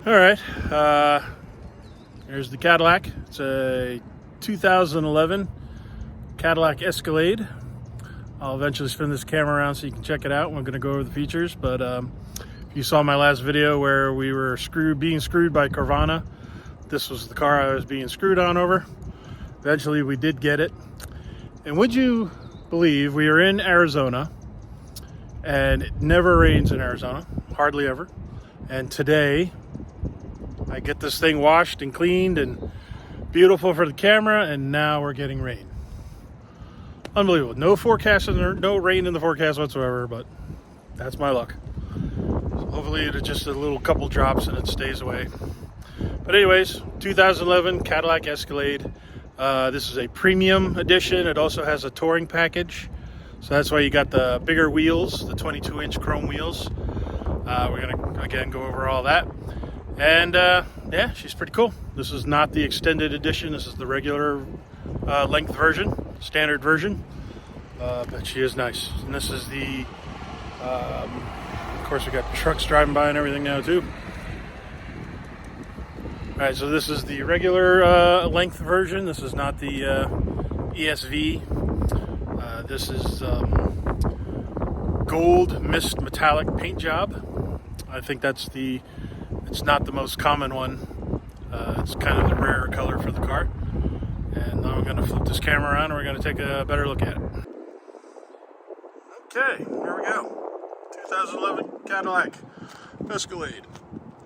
All right, here's the Cadillac. It's a 2011 Cadillac Escalade. I'll eventually spin this camera around so you can check it out. We're going to go over the features, but if you saw my last video where we were being screwed by Carvana, this was the car I was being screwed on over. Eventually we did get it. And would you believe we are in Arizona, and it never rains in Arizona, hardly ever. And today I get this thing washed and cleaned and beautiful for the camera, and now we're getting rain. Unbelievable. No forecast, no rain in the forecast whatsoever, but that's my luck. So hopefully it's just a little couple drops and it stays away. But anyways, 2011 Cadillac Escalade. This is a premium edition. It also has a touring package. So that's why you got the bigger wheels, the 22-inch chrome wheels. We're gonna, again, go over all that. And yeah, she's pretty cool. This is not the extended edition. This is the regular length version, standard version. But she is nice. And this is the, of course, we got trucks driving by and everything now too. All right, so this is the regular length version. This is not the ESV. This is gold mist metallic paint job. I think that's it's not the most common one. It's kind of the rarer color for the car. And now I'm going to flip this camera around and we're going to take a better look at it. Okay, here we go. 2011 Cadillac Escalade.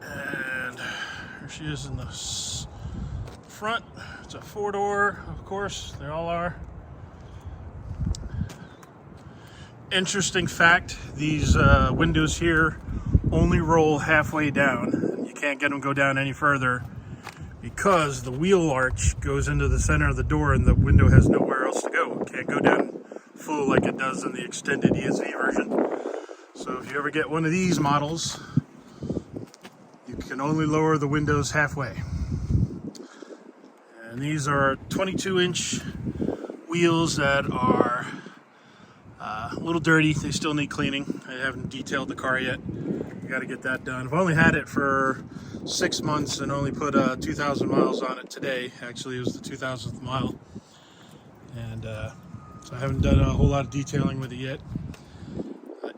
And here she is in the front. It's a four-door, of course. They all are. Interesting fact, these windows here only roll halfway down. You can't get them go down any further because the wheel arch goes into the center of the door and the window has nowhere else to go. It can't go down full like it does in the extended ESV version. So if you ever get one of these models, you can only lower the windows halfway. And these are 22-inch wheels that are a little dirty. They still need cleaning. I haven't detailed the car yet. Got to get that done. I've only had it for 6 months and only put 2,000 miles on it today. Actually, it was the 2,000th mile. And so I haven't done a whole lot of detailing with it yet.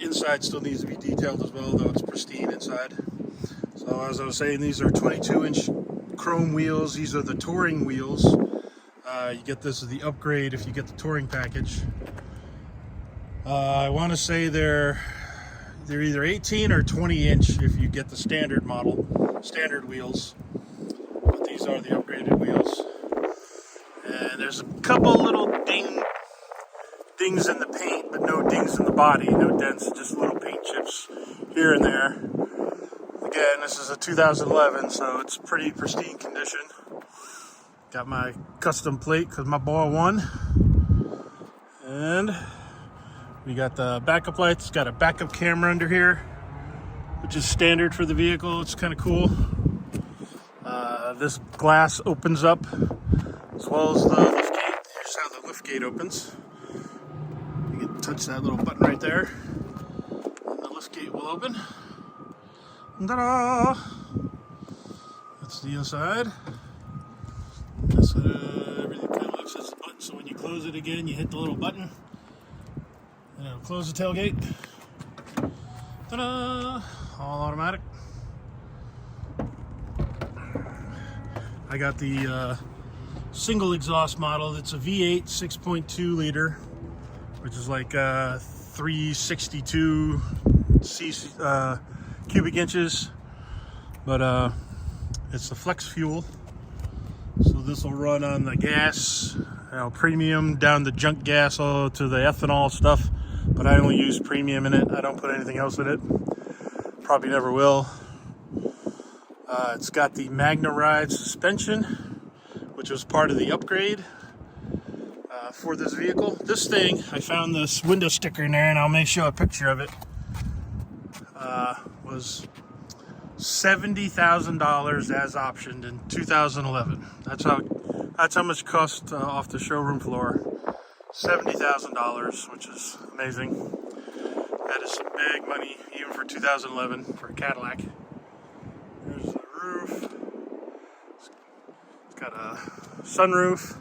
Inside still needs to be detailed as well, though it's pristine inside. So as I was saying, these are 22-inch chrome wheels. These are the touring wheels. You get this as the upgrade if you get the touring package. I want to say they're either 18 or 20-inch if you get the standard model, standard wheels. But these are the upgraded wheels. And there's a couple little dings in the paint, but no dings in the body, no dents, just little paint chips here and there. Again, this is a 2011, so it's pretty pristine condition. Got my custom plate because my boy won. And we got the backup lights. It's got a backup camera under here, which is standard for the vehicle. It's kind of cool. This glass opens up as well as the lift gate. Here's how the lift gate opens. You can touch that little button right there, and the lift gate will open. Ta-da! That's the inside. That's what everything kind of looks as a button. So when you close it again, you hit the little button. And it'll close the tailgate. Ta-da! All automatic. I got the single exhaust model. It's a V8 6.2 liter, which is like 362 cubic inches. But it's the flex fuel. So this will run on the gas, premium down the junk gas all to the ethanol stuff. But I only use premium in it. I don't put anything else in it. Probably never will. It's got the Magna Ride suspension, which was part of the upgrade for this vehicle. This thing, I found this window sticker in there, and I'll make sure a picture of it. Was $70,000 as optioned in 2011. That's how much it cost off the showroom floor. $70,000, which is amazing. That is some big money, even for 2011 for a Cadillac. There's the roof. roof. It's got a sunroof.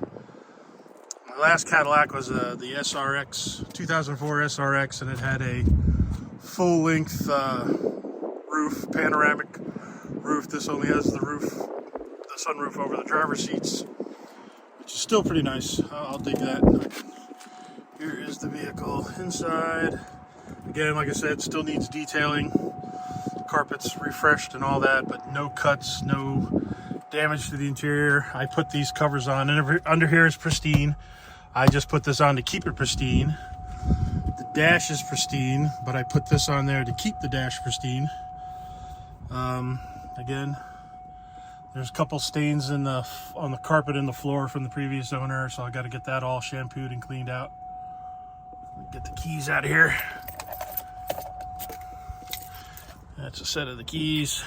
My last Cadillac was the SRX, 2004 SRX, and it had a full-length roof, panoramic roof. This only has the sunroof over the driver's seats, which is still pretty nice. I'll dig that. Here is the vehicle inside. Again, like I said, still needs detailing. Carpets refreshed and all that, but no cuts, no damage to the interior. I put these covers on, and under here is pristine. I just put this on to keep it pristine. The dash is pristine, but I put this on there to keep the dash pristine. Again, there's a couple stains on the carpet and the floor from the previous owner, so I got to get that all shampooed and cleaned out. Get the keys out of here. That's a set of the keys.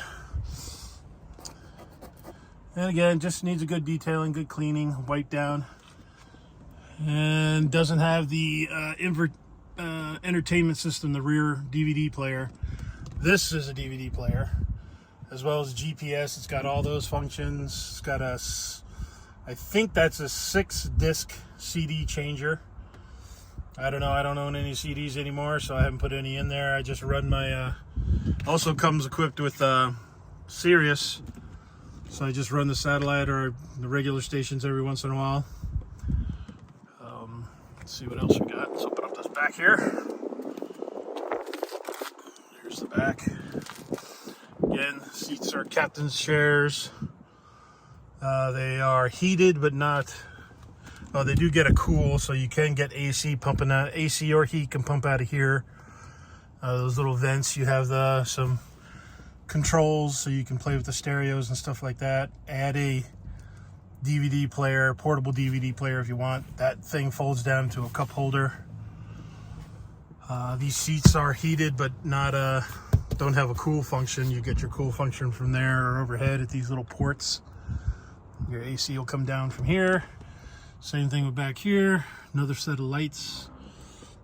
And again, just needs a good detailing, good cleaning, wipe down. And doesn't have the entertainment system, the rear DVD player. This is a DVD player, as well as GPS. It's got all those functions. It's got I think that's a 6-disc CD changer. I don't know. I don't own any CDs anymore, so I haven't put any in there. I just run my, also comes equipped with Sirius, so I just run the satellite or the regular stations every once in a while. Let's see what else we got. Let's open up this back here. Here's the back. Again, seats are captain's chairs. They are heated, but not. Oh, they do get a cool, so you can get AC pumping out. AC or heat can pump out of here. Those little vents. You have some controls, so you can play with the stereos and stuff like that. Add a DVD player, portable DVD player if you want. That thing folds down to a cup holder. These seats are heated, but not don't have a cool function. You get your cool function from there or overhead at these little ports. Your AC will come down from here. Same thing with back here. Another set of lights.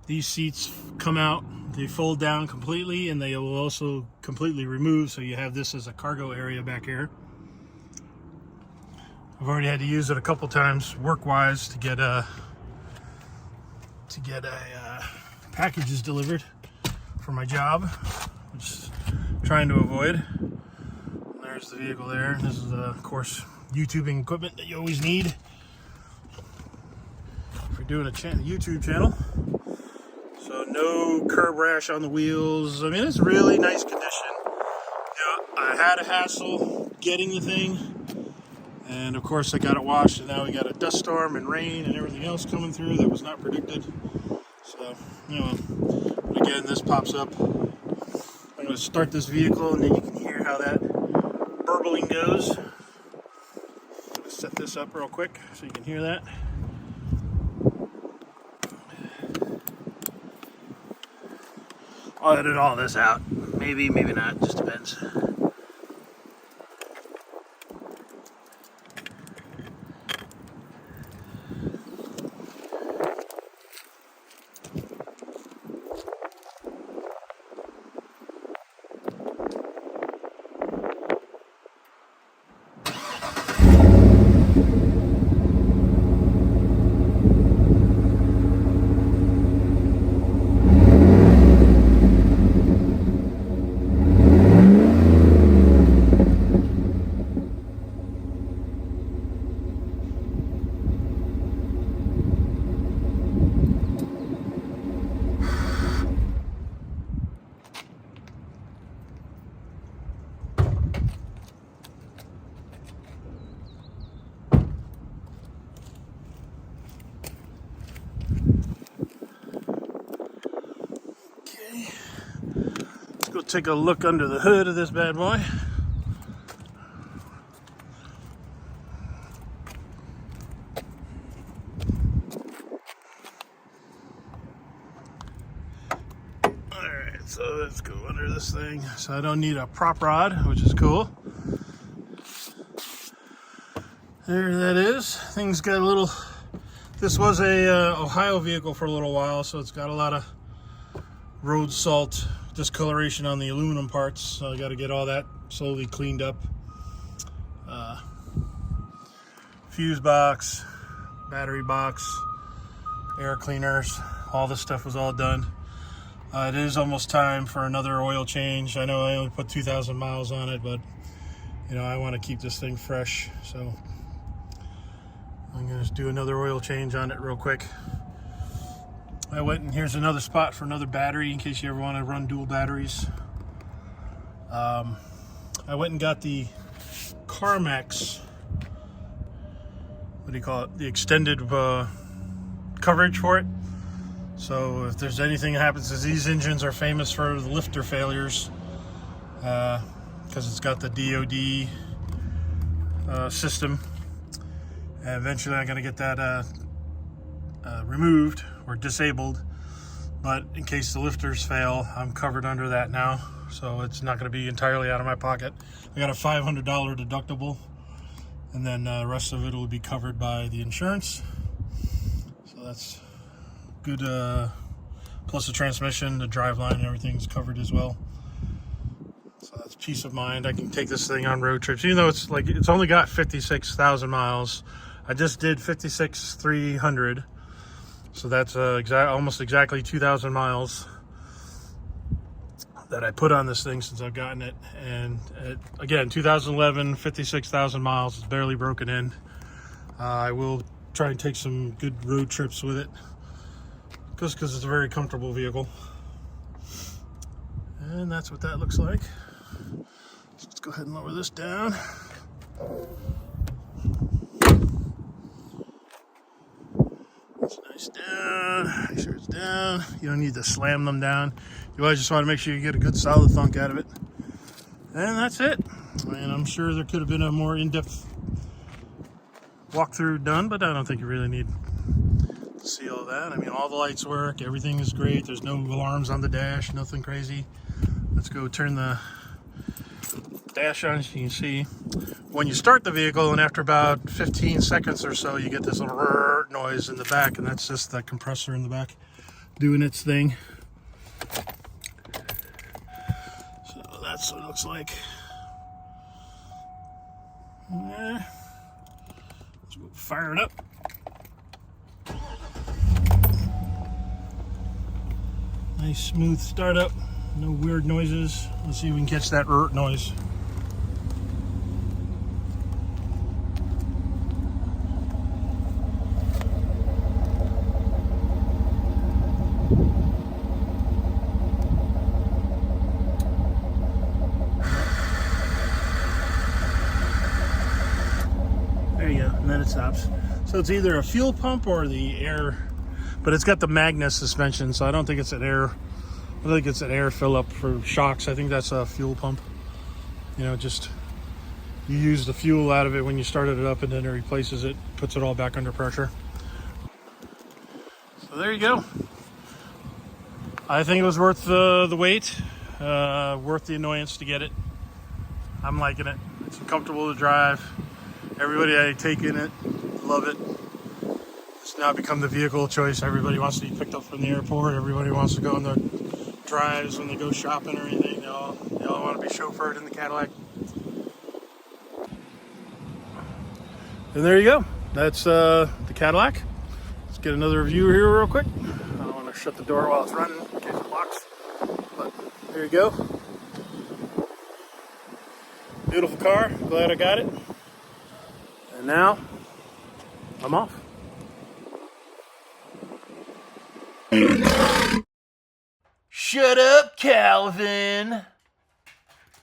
These seats come out, they fold down completely, and they will also completely remove, so you have this as a cargo area back here. I've already had to use it a couple times work-wise to get packages delivered for my job, which I'm trying to avoid. There's the vehicle there. This is, of course, YouTubing equipment that you always need if you're doing a YouTube channel. So no curb rash on the wheels. I mean, it's really nice condition. You know, I had a hassle getting the thing. And of course I got it washed, and now we got a dust storm and rain and everything else coming through that was not predicted. So, you know, but again, this pops up. I'm going to start this vehicle, and then you can hear how that burbling goes. Let's set this up real quick so you can hear that. I'll edit all this out. Maybe, maybe not. Just depends. Go take a look under the hood of this bad boy. Alright, so let's go under this thing. So I don't need a prop rod, which is cool. There that is. Things got a little. This was a Ohio vehicle for a little while, so it's got a lot of road salt discoloration on the aluminum parts, so I got to get all that slowly cleaned up. fuse box, battery box, air cleaners, all this stuff was all done. It is almost time for another oil change. I know I only put 2,000 miles on it, but you know, I want to keep this thing fresh, so I'm going to do another oil change on it real quick. I went, and here's another spot for another battery in case you ever want to run dual batteries. I went and got the CarMax, what do you call it, the extended coverage for it. So if there's anything that happens, is these engines are famous for the lifter failures, because it's got the DOD system. And eventually I'm going to get that removed or disabled, but in case the lifters fail, I'm covered under that now, so it's not going to be entirely out of my pocket. I got a $500 deductible, and then the rest of it will be covered by the insurance, so that's good. Plus the transmission, the driveline, and everything's covered as well, so that's peace of mind. I can take this thing on road trips, even though it's only got 56,000 miles. I just did 56,300, so that's almost exactly 2,000 miles that I put on this thing since I've gotten it. And again, 2011, 56,000 miles. It's barely broken in. I will try and take some good road trips with it, just because it's a very comfortable vehicle. And that's what that looks like. So let's go ahead and lower this down. Nice down, make sure it's down. You don't need to slam them down. You always just want to make sure you get a good solid thunk out of it. And that's it. I mean, I'm sure there could have been a more in-depth walkthrough done, but I don't think you really need to see all that. I mean, all the lights work, everything is great. There's no alarms on the dash, nothing crazy. Let's go turn the dash on so you can see. When you start the vehicle, and after about 15 seconds or so, you get this little noise in the back, and that's just the compressor in the back doing its thing. So that's what it looks like. Yeah. Let's go fire it up. Nice smooth startup, no weird noises. Let's see if we can catch that noise. And then it stops. So it's either a fuel pump or the air, but it's got the magnet suspension, so I don't think it's an air. I think it's an air fill up for shocks. I think that's a fuel pump. You know, just you use the fuel out of it when you started it up, and then it replaces it, puts it all back under pressure. So there you go. I think it was worth the wait, worth the annoyance to get it. I'm liking it. It's comfortable to drive. Everybody I take in it, love it. It's now become the vehicle of choice. Everybody wants to be picked up from the airport. Everybody wants to go on the drives when they go shopping or anything. They all want to be chauffeured in the Cadillac. And there you go. That's the Cadillac. Let's get another view here real quick. I don't want to shut the door while it's running in case it locks. But there you go. Beautiful car. Glad I got it. And now, I'm off. Shut up, Calvin!